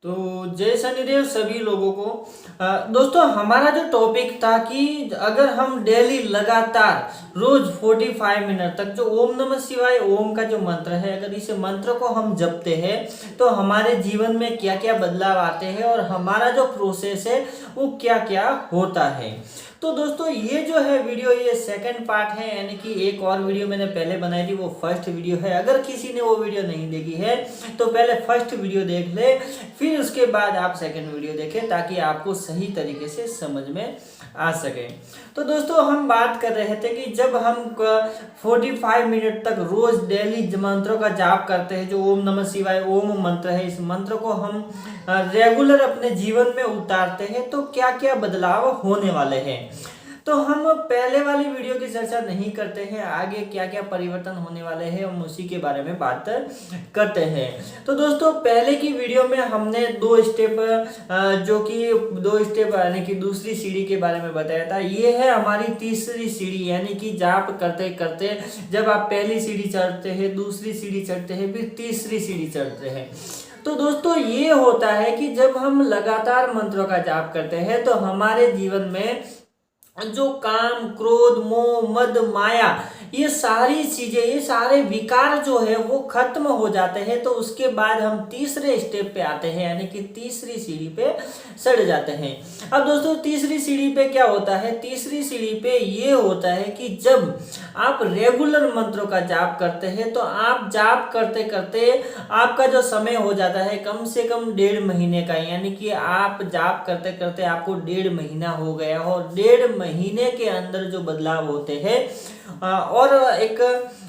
तो जय शनिदेव सभी लोगों को। दोस्तों हमारा जो टॉपिक था कि अगर हम डेली लगातार रोज 45 मिनट तक जो ओम नमः शिवाय ओम का जो मंत्र है, अगर इस मंत्र को हम जपते हैं तो हमारे जीवन में क्या क्या बदलाव आते हैं और हमारा जो प्रोसेस है वो क्या क्या होता है। तो दोस्तों ये जो है वीडियो, ये सेकंड पार्ट है, यानी कि एक और वीडियो मैंने पहले बनाई थी वो फर्स्ट वीडियो है। अगर किसी ने वो वीडियो नहीं देखी है तो पहले फर्स्ट वीडियो देख ले, फिर उसके बाद आप सेकंड वीडियो देखें ताकि आपको सही तरीके से समझ में आ सके। तो दोस्तों हम बात कर रहे थे कि जब हम 45 मिनट तक रोज डेली मंत्रों का जाप करते हैं, जो ओम नमः शिवाय ओम मंत्र है, इस मंत्र को हम रेगुलर अपने जीवन में उतारते हैं तो क्या क्या बदलाव होने वाले हैं। तो हम पहले वाली वीडियो की चर्चा नहीं करते हैं, आगे क्या क्या परिवर्तन होने वाले हैं हम उसी के बारे में बात करते हैं। तो दोस्तों पहले की वीडियो में हमने दो स्टेप यानी कि दूसरी सीढ़ी के बारे में बताया था। ये है हमारी तीसरी सीढ़ी, यानी कि जाप करते करते जब आप पहली सीढ़ी चढ़ते हैं, दूसरी सीढ़ी चढ़ते हैं, फिर तीसरी सीढ़ी चढ़ते हैं। तो दोस्तों ये होता है कि जब हम लगातार मंत्रों का जाप करते हैं तो हमारे जीवन में जो काम, क्रोध, मोह, मद, माया, ये सारी चीजें, ये सारे विकार जो है वो खत्म हो जाते हैं। तो उसके बाद हम तीसरे स्टेप पे आते हैं, यानी कि तीसरी सीढ़ी पे चढ़ जाते हैं। अब दोस्तों तीसरी सीढ़ी पे क्या होता है? तीसरी सीढ़ी पे ये होता है कि जब आप रेगुलर मंत्रों का जाप करते हैं तो आप जाप करते करते आपका जो समय हो जाता है कम से कम 1.5 महीने का, यानी कि आप जाप करते करते आपको 1.5 महीना हो गया और 1.5 महीने के अंदर जो बदलाव होते हैं। और एक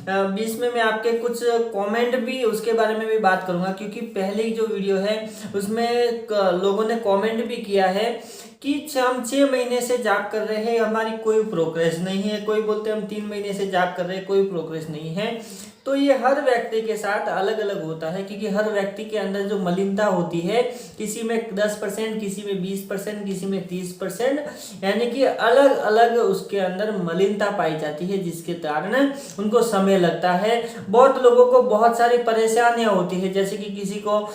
बीच में मैं आपके कुछ कमेंट भी उसके बारे में भी बात करूंगा, क्योंकि पहले जो वीडियो है उसमें लोगों ने कमेंट भी किया है कि हम 6 महीने से जाप कर रहे हैं, हमारी कोई प्रोग्रेस नहीं है। कोई बोलते हैं हम 3 महीने से जाप कर रहे हैं, कोई प्रोग्रेस नहीं है। तो ये हर व्यक्ति के साथ अलग अलग होता है, क्योंकि हर व्यक्ति के अंदर जो मलिनता होती है, किसी में 10%, किसी में 20%, किसी में 30%, यानी कि अलग अलग उसके अंदर मलिनता पाई जाती है, जिसके कारण उनको समय लगता है। बहुत लोगों को बहुत सारी परेशानियां होती है, जैसे कि किसी को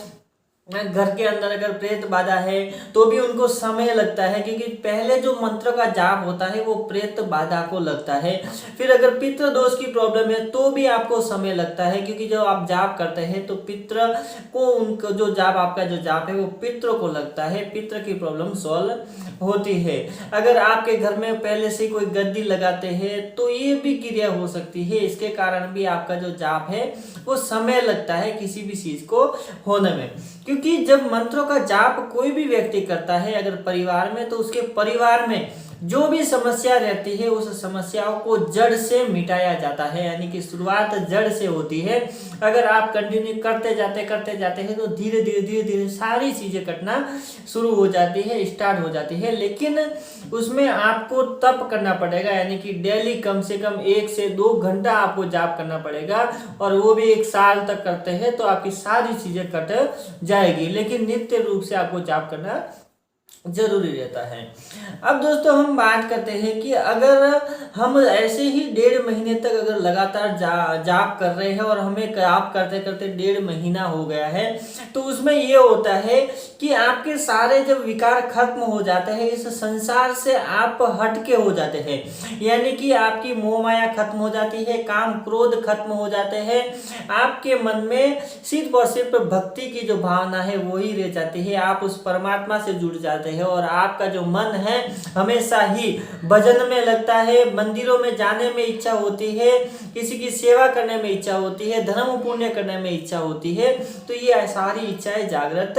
घर के अंदर अगर प्रेत बाधा है तो भी उनको समय लगता है, क्योंकि पहले जो मंत्र का जाप होता है वो प्रेत बाधा को लगता है। फिर अगर पितृ दोष की प्रॉब्लम है तो भी आपको समय लगता है, क्योंकि जब आप जाप करते हैं तो पितृ को, उनको जो जाप, आपका जो जाप है वो पितृ को लगता है, पितृ की प्रॉब्लम सॉल्व होती है। अगर आपके घर में पहले से कोई गद्दी लगाते हैं तो ये भी क्रिया हो सकती है, इसके कारण भी आपका जो जाप है वो समय लगता है किसी भी चीज को होने में। क्योंकि जब मंत्रों का जाप कोई भी व्यक्ति करता है अगर परिवार में, तो उसके परिवार में जो भी समस्या रहती है उस समस्याओं को जड़ से मिटाया जाता है, यानी कि शुरुआत जड़ से होती है। अगर आप कंटिन्यू करते जाते हैं तो धीरे धीरे सारी चीजें कटना शुरू हो जाती है, स्टार्ट हो जाती है। लेकिन उसमें आपको तप करना पड़ेगा, यानी कि डेली कम से कम 1 से 2 घंटा आपको जाप करना पड़ेगा, और वो भी 1 साल तक करते हैं तो आपकी सारी चीजें कट जाएगी। लेकिन नित्य रूप से आपको जाप करना जरूरी रहता है। अब दोस्तों हम बात करते हैं कि अगर हम ऐसे ही 1.5 महीने तक अगर लगातार जाप कर रहे हैं और हमें जाप करते करते 1.5 महीना हो गया है, तो उसमें ये होता है कि आपके सारे जब विकार खत्म हो जाते हैं, इस संसार से आप हटके हो जाते हैं, यानी कि आपकी मोह माया खत्म हो जाती है, काम क्रोध खत्म हो जाते हैं, आपके मन में सिर्फ और सिर्फ भक्ति की जो भावना है वही रह जाती है। आप उस परमात्मा से जुड़ जाते हैं और आपका जो मन है हमेशा ही भजन में लगता है, मंदिरों में जाने में इच्छा होती है, किसी की सेवा करने में इच्छा होती है, धर्म पुण्य करने में इच्छा होती है। तो ये सारी इच्छाएं जागृत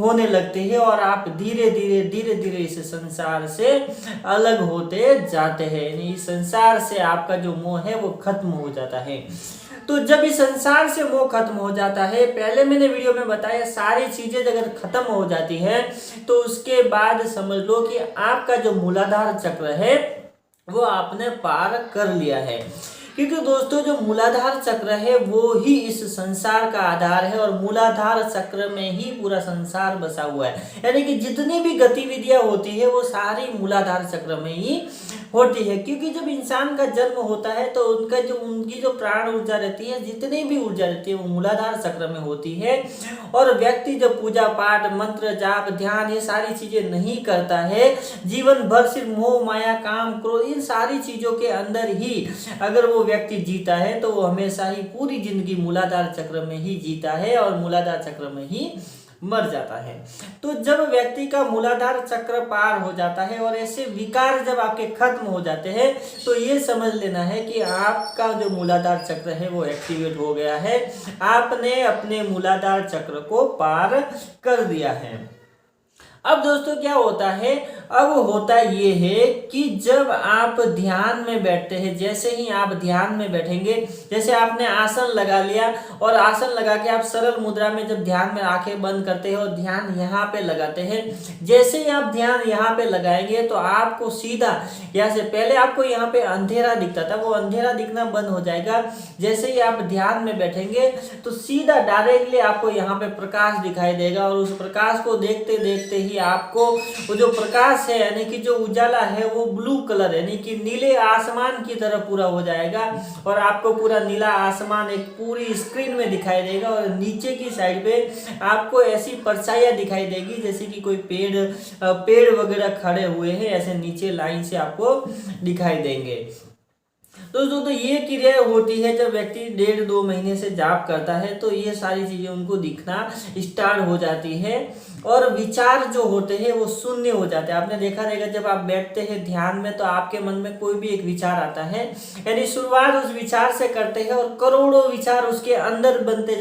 होने लगती है और आप धीरे धीरे इस संसार से अलग होते जाते हैं, यानी इस संसार से आपका जो मोह है वो खत्म हो जाता है। तो जब इस संसार से मोह खत्म हो जाता है, पहले मैंने वीडियो में बताया, सारी चीजें अगर खत्म हो जाती है तो उसके बाद समझ लो कि आपका जो मूलाधार चक्र है वो आपने पार कर लिया है। क्योंकि दोस्तों जो मूलाधार चक्र है वो ही इस संसार का आधार है, और मूलाधार चक्र में ही पूरा संसार बसा हुआ है, यानी कि जितनी भी गतिविधियां होती है वो सारी मूलाधार चक्र में ही होती है, क्योंकि जब इंसान का जन्म होता है तो उनकी जो प्राण ऊर्जा रहती है, जितनी भी ऊर्जा रहती है वो मूलाधार चक्र में होती है। और व्यक्ति जब पूजा पाठ, मंत्र जाप, ध्यान ये सारी चीजें नहीं करता है, जीवन भर सिर्फ मोह माया काम क्रोध इन सारी चीजों के अंदर ही अगर वो व्यक्ति जीता है तो वो हमेशा ही पूरी जिंदगी मूलाधार चक्र में ही जीता है और मूलाधार चक्र में ही मर जाता है। तो जब व्यक्ति का मूलाधार चक्र पार हो जाता है और ऐसे विकार जब आपके खत्म हो जाते हैं तो ये समझ लेना है कि आपका जो मूलाधार चक्र है वो एक्टिवेट हो गया है, आपने अपने मूलाधार चक्र को पार कर दिया है। अब दोस्तों क्या होता है, अब होता ये है कि जब आप ध्यान में बैठते हैं, जैसे ही आप ध्यान में बैठेंगे, जैसे आपने आसन लगा लिया और आसन लगा के आप सरल मुद्रा में जब ध्यान में आंखें बंद करते हैं और ध्यान यहाँ पे लगाते हैं, जैसे ही आप ध्यान यहाँ पे लगाएंगे तो आपको सीधा यहाँ से पहले आपको यहाँ पे अंधेरा दिखता था, वो अंधेरा दिखना बंद हो जाएगा। जैसे ही आप ध्यान में बैठेंगे तो सीधा डायरेक्टली आपको यहाँ पे प्रकाश दिखाई देगा और उस प्रकाश को देखते देखते ही आपको वो जो प्रकाश है यानी कि जो उजाला है वो ब्लू कलर यानी कि नीले आसमान की तरह पूरा हो जाएगा और आपको पूरा नीला आसमान एक पूरी स्क्रीन में दिखाई देगा और नीचे की साइड पे आपको ऐसी परछाइयां दिखाई देगी जैसे कि कोई पेड़ वगैरह खड़े हुए हैं, ऐसे नीचे लाइन से आपको दिखाई देंगे। तो ये क्रिया होती है जब व्यक्ति 1.5-2 महीने से जाप करता है तो ये सारी चीजें उनको दिखना स्टार्ट हो जाती है और विचार जो होते हैं वो शून्य हो जाते हैं। आपने देखा रहेगा जब आप बैठते हैं ध्यान में तो आपके मन में कोई भी एक विचार आता है, यानी शुरुआत उस विचार से करते हैं और करोड़ों विचार उसके अंदर बनते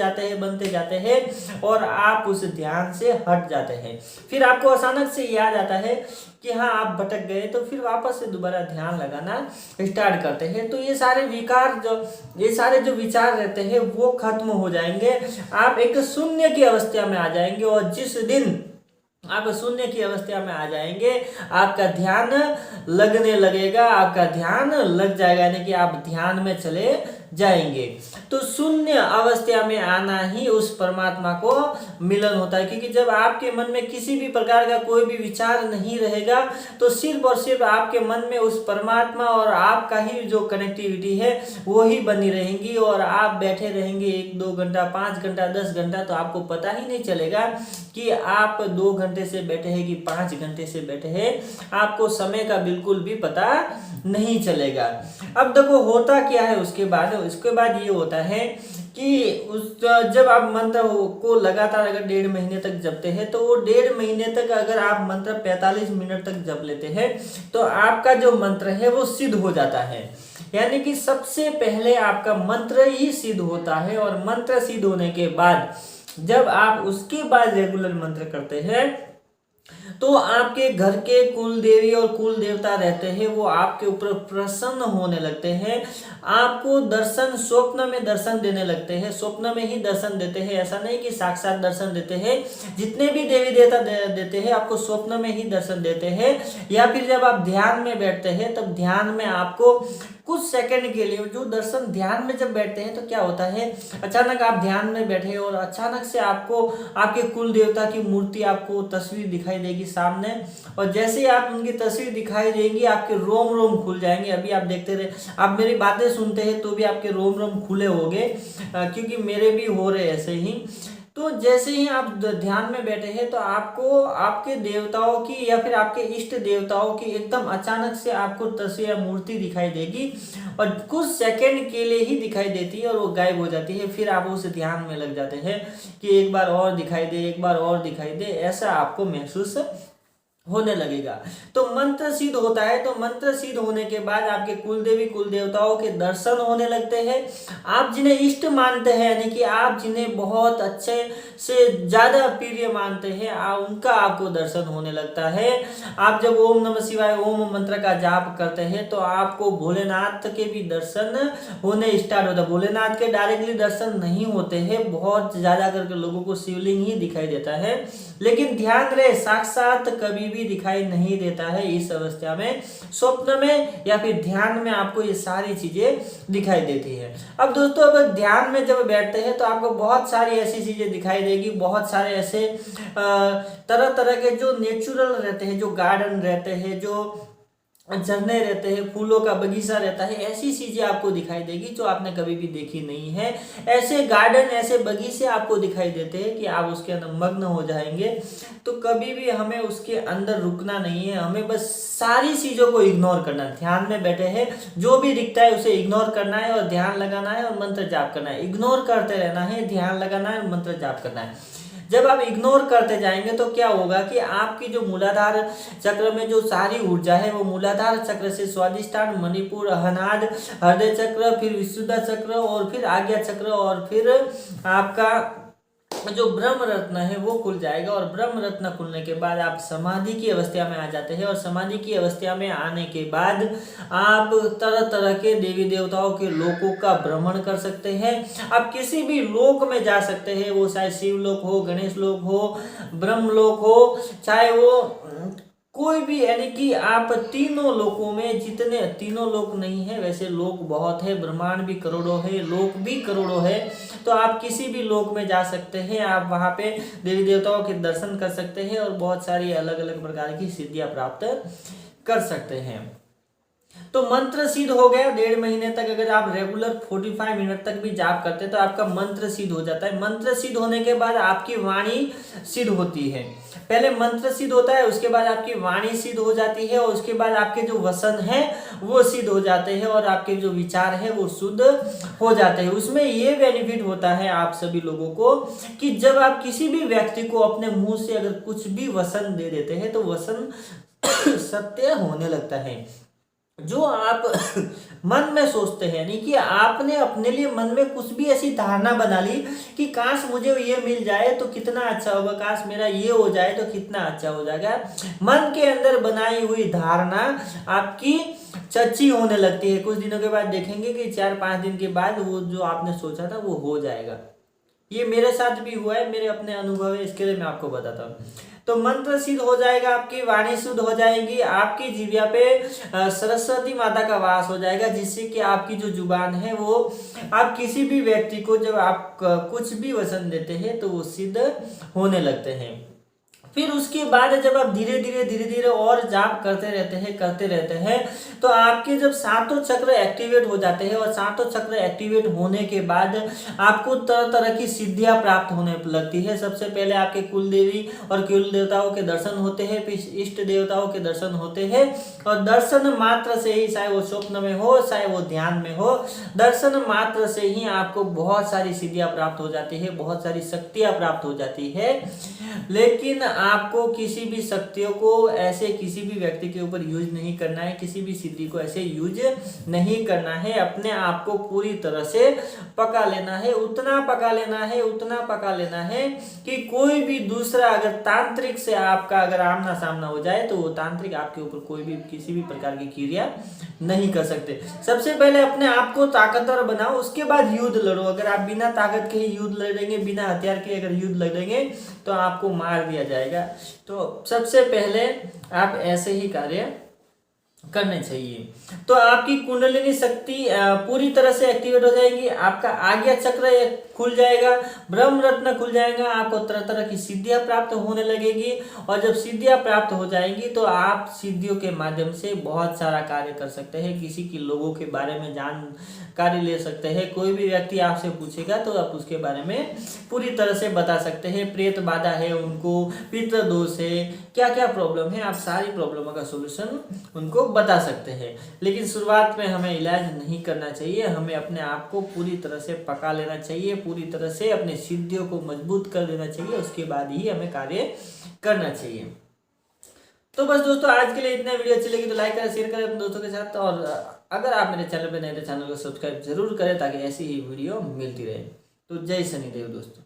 जाते हैं और आप उस ध्यान से हट जाते हैं। फिर आपको अचानक से याद आता है कि हाँ आप भटक गए, तो फिर वापस से दोबारा ध्यान लगाना स्टार्ट करते हैं। तो ये सारे जो विचार रहते हैं वो खत्म हो जाएंगे, आप एक शून्य की अवस्था में आ जाएंगे और जिस दिन आप शून्य की अवस्था में आ जाएंगे आपका ध्यान लगने लगेगा, आपका ध्यान लग जाएगा यानी कि आप ध्यान में चले जाएंगे। तो शून्य अवस्था में आना ही उस परमात्मा को मिलन होता है, क्योंकि जब आपके मन में किसी भी प्रकार का कोई भी विचार नहीं रहेगा तो सिर्फ और सिर्फ आपके मन में उस परमात्मा और आपका ही जो कनेक्टिविटी है वो ही बनी रहेंगी और आप बैठे रहेंगे 1-2 घंटा 5 घंटा 10 घंटा, तो आपको पता ही नहीं चलेगा कि आप 2 घंटे से बैठे हैं कि 5 घंटे से बैठे हैं, आपको समय का बिल्कुल भी पता नहीं चलेगा। अब देखो होता क्या है उसके बाद ये होता है कि जब आप मंत्र को लगातार अगर 1.5 महीने तक जपते हैं तो वो 1.5 महीने तक अगर आप मंत्र 45 मिनट तक जप लेते हैं तो आपका जो मंत्र है वो सिद्ध हो जाता है। यानी कि सबसे पहले आपका मंत्र ही सिद्ध होता है और मंत्र सिद्ध होने के बाद जब आप उसके बाद रेगुलर मंत्र करते हैं तो आपके घर के कुल देवी और कुल देवता रहते हैं वो आपके ऊपर प्रसन्न होने लगते हैं, आपको दर्शन स्वप्न में दर्शन देने लगते हैं, स्वप्न में ही दर्शन देते हैं, ऐसा नहीं कि साक्षात दर्शन देते हैं। जितने भी देवी देवता देते हैं आपको स्वप्न में ही दर्शन देते हैं, या फिर जब आप ध्यान में बैठते हैं तब ध्यान में आपको कुछ सेकंड के लिए जो दर्शन, ध्यान में जब बैठते हैं तो क्या होता है, अचानक आप ध्यान में बैठे और अचानक से आपको आपके कुल देवता की मूर्ति, आपको तस्वीर दिखाई देगी सामने, और जैसे ही आप उनकी तस्वीर दिखाई देंगी आपके रोम रोम खुल जाएंगे। अभी आप देखते रहे, आप मेरी बातें सुनते हैं तो भी आपके रोम रोम खुले होंगे, क्योंकि मेरे भी हो रहे ऐसे ही। तो जैसे ही आप ध्यान में बैठे हैं तो आपको आपके देवताओं की या फिर आपके इष्ट देवताओं की एकदम अचानक से आपको तस्वीर मूर्ति दिखाई देगी और कुछ सेकंड के लिए ही दिखाई देती है और वो गायब हो जाती है। फिर आप उस ध्यान में लग जाते हैं कि एक बार और दिखाई दे, एक बार और दिखाई दे, ऐसा आपको महसूस होने लगेगा। तो मंत्र सिद्ध होता है, तो मंत्र सिद्ध होने के बाद आपके कुल देवी कुल देवताओं के दर्शन होने लगते हैं। आप जिन्हें इष्ट मानते हैं यानी कि आप जिन्हें बहुत अच्छे से ज्यादा प्रिय मानते हैं उनका आपको दर्शन होने लगता है। आप जब ओम नमः शिवाय ओम मंत्र का जाप करते हैं तो आपको भोलेनाथ के भी दर्शन होने स्टार्ट होता है। भोलेनाथ के डायरेक्टली दर्शन नहीं होते हैं, बहुत ज्यादा करके लोगों को शिवलिंग ही दिखाई देता है, लेकिन ध्यान रहे साक्षात कभी भी दिखाई नहीं देता है। इस अवस्था में स्वप्न में या फिर ध्यान में आपको ये सारी चीजें दिखाई देती है। अब दोस्तों अब ध्यान में जब बैठते हैं तो आपको बहुत सारी ऐसी चीजें दिखाई देगी, बहुत सारे ऐसे तरह तरह के जो नेचुरल रहते हैं, जो गार्डन रहते हैं, जो झरने रहते हैं, फूलों का बगीचा रहता है, ऐसी चीजें आपको दिखाई देगी जो आपने कभी भी देखी नहीं है। ऐसे गार्डन, ऐसे बगीचे आपको दिखाई देते हैं कि आप उसके अंदर मग्न हो जाएंगे। तो कभी भी हमें उसके अंदर रुकना नहीं है, हमें बस सारी चीजों को इग्नोर करना है। ध्यान में बैठे हैं, जो भी दिखता है उसे इग्नोर करना है और ध्यान लगाना है और मंत्र जाप करना है। इग्नोर करते रहना है, ध्यान लगाना है और मंत्र जाप करना है। जब आप इग्नोर करते जाएंगे तो क्या होगा कि आपकी जो मूलाधार चक्र में जो सारी ऊर्जा है वो मूलाधार चक्र से स्वादिष्ठान, मणिपुर, अनाहत, हृदय चक्र, फिर विशुद्ध चक्र और फिर आज्ञा चक्र और फिर आपका जो ब्रह्म रत्न है वो खुल जाएगा। और ब्रह्म रत्न खुलने के बाद आप समाधि की अवस्था में आ जाते हैं। और समाधि की अवस्था में आने के बाद आप तरह तरह के देवी देवताओं के लोकों का भ्रमण कर सकते हैं। आप किसी भी लोक में जा सकते हैं, वो चाहे शिव लोक हो, गणेश लोक हो, ब्रह्म लोक हो, चाहे वो कोई भी, यानी कि आप तीनों लोकों में, जितने तीनों लोक नहीं है वैसे लोक बहुत है, ब्रह्मांड भी करोड़ों है, लोक भी करोड़ों है। तो आप किसी भी लोक में जा सकते हैं, आप वहां पे देवी देवताओं के दर्शन कर सकते हैं और बहुत सारी अलग अलग प्रकार की सिद्धियां प्राप्त कर सकते हैं। तो मंत्र सिद्ध हो गया। 1.5 महीने तक अगर आप रेगुलर 45 मिनट तक भी जाप करते हैं तो आपका मंत्र सिद्ध हो जाता है। मंत्र सिद्ध होने के बाद आपकी वाणी सिद्ध होती है। पहले मंत्र सिद्ध होता है, उसके बाद आपकी वाणी सिद्ध हो जाती है और उसके बाद आपके जो वसन है वो सिद्ध हो जाते हैं और आपके जो विचार है वो शुद्ध हो जाते हैं। उसमें ये बेनिफिट होता है आप सभी लोगों को कि जब आप किसी भी व्यक्ति को अपने मुंह से अगर कुछ भी वसन दे देते हैं तो वसन सत्य होने लगता है। जो आप मन में सोचते हैं, यानी कि आपने अपने लिए मन में कुछ भी ऐसी धारणा बना ली कि काश मुझे ये मिल जाए तो कितना अच्छा होगा, काश मेरा ये हो जाए तो कितना अच्छा हो जाएगा। मन के अंदर बनाई हुई धारणा आपकी सच्ची होने लगती है। कुछ दिनों के बाद देखेंगे कि 4-5 दिन के बाद वो जो आपने सोचा था वो हो जाएगा। ये मेरे साथ भी हुआ है, मेरे अपने अनुभव है, इसके लिए मैं आपको बताता हूँ। तो मंत्र सिद्ध हो जाएगा, आपकी वाणी शुद्ध हो जाएगी, आपकी जीविया पे सरस्वती माता का वास हो जाएगा, जिससे कि आपकी जो जुबान है वो आप किसी भी व्यक्ति को जब आप कुछ भी वचन देते हैं तो वो सिद्ध होने लगते हैं। फिर उसके बाद जब आप धीरे धीरे और जाप करते रहते हैं तो आपके जब सातों चक्र एक्टिवेट हो जाते हैं और सातों चक्र एक्टिवेट होने के बाद आपको तरह तरह की सिद्धियां प्राप्त होने लगती है। सबसे पहले आपके कुल देवी और कुल देवताओं के दर्शन होते हैं, फिर इष्ट देवताओं के दर्शन होते हैं और दर्शन मात्र से ही, चाहे वो स्वप्न में हो चाहे वो ध्यान में हो, दर्शन मात्र से ही आपको बहुत सारी सिद्धियां प्राप्त हो जाती है, बहुत सारी शक्तियां प्राप्त हो जाती है। लेकिन आपको किसी भी शक्तियों को ऐसे किसी भी व्यक्ति के ऊपर यूज नहीं करना है, किसी भी सिद्धि को ऐसे यूज नहीं करना है। अपने आप को पूरी तरह से पका लेना है, उतना पका लेना है कि कोई भी दूसरा अगर तांत्रिक से आपका अगर आमना सामना हो जाए तो वो तांत्रिक आपके ऊपर कोई भी किसी भी प्रकार की क्रिया नहीं कर सकते। सबसे पहले अपने आप को ताकतवर बनाओ, उसके बाद युद्ध लड़ो। अगर आप बिना ताकत के ही युद्ध लड़ेंगे, बिना हथियार के अगर युद्ध लड़ेंगे तो आपको मार दिया जाएगा। तो सबसे पहले आप ऐसे ही कार्य करने चाहिए। तो आपकी कुंडलिनी शक्ति पूरी तरह से एक्टिवेट हो जाएगी, आपका आज्ञा चक्र खुल जाएगा, ब्रह्म रत्न खुल जाएगा, आपको तरह तरह की सिद्धियां प्राप्त होने लगेगी। और जब सिद्धियां प्राप्त हो जाएंगी तो आप सिद्धियों के माध्यम से बहुत सारा कार्य कर सकते हैं, किसी की लोगों के बारे में जानकारी ले सकते हैं। कोई भी व्यक्ति आपसे पूछेगा तो आप उसके बारे में पूरी तरह से बता सकते हैं। प्रेत बाधा है उनको, पितृ दोष है, क्या क्या प्रॉब्लम है, आप सारी प्रॉब्लमों का सोल्यूशन उनको बता सकते हैं। लेकिन शुरुआत में हमें इलाज नहीं करना चाहिए, हमें अपने आप को पूरी तरह से पका लेना चाहिए, पूरी तरह से अपने सिद्धियों को मजबूत कर देना चाहिए, उसके बाद ही हमें कार्य करना चाहिए। तो बस दोस्तों आज के लिए इतना। वीडियो अच्छी लगी तो लाइक करें, शेयर करें अपने दोस्तों के साथ, और अगर आप मेरे चैनल पर नए तो चैनल को सब्सक्राइब जरूर करें ताकि ऐसी ही वीडियो मिलती रहे। तो जय शनिदेव दोस्तों।